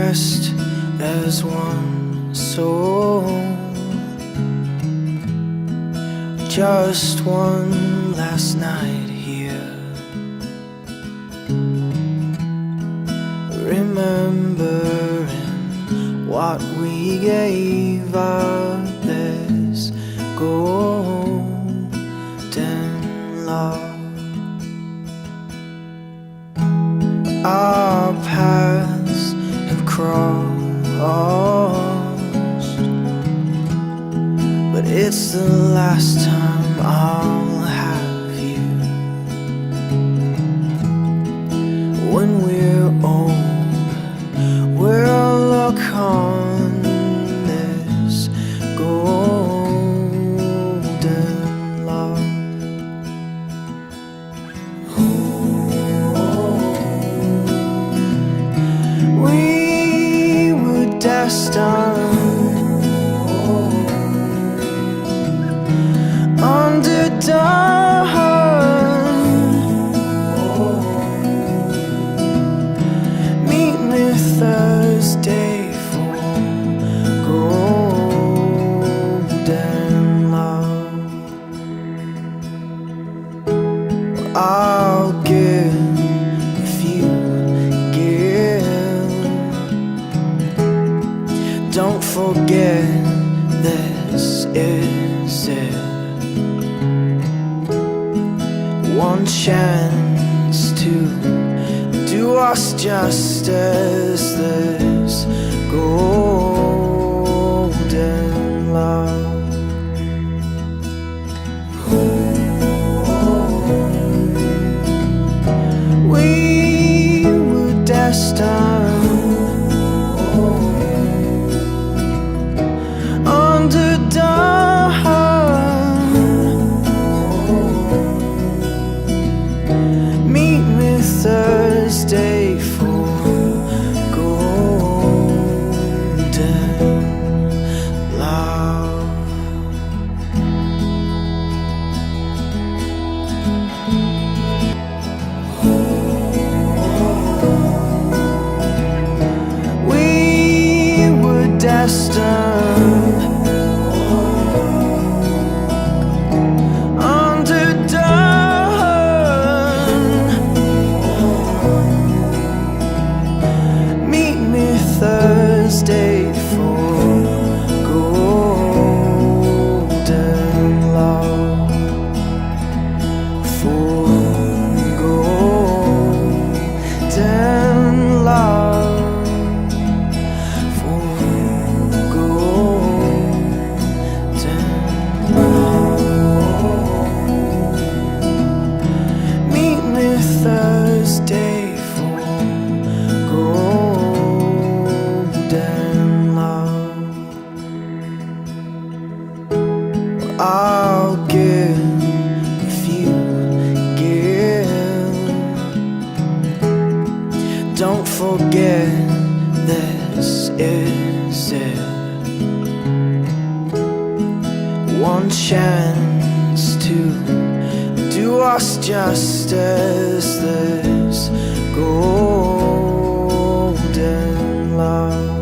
dressed as one soul, just one last night here, remembering what we gave up as golden love. Our paths have crossed, but it's the last time I'll have you. When we're old, we'll look on this golden love. We were destined, underdone. Meet me Thursday for golden love. I'll give if you give. Don't forget this is it. One chance to do us justice, this golden love. We were destined, underdone. Meet me Thursday for golden love. We were destined, Thursday for golden love, for golden love, for golden love. Meet me Thursday for golden love. I'll give if you give. Don't forget this is it. One chance to do us justice, this golden love.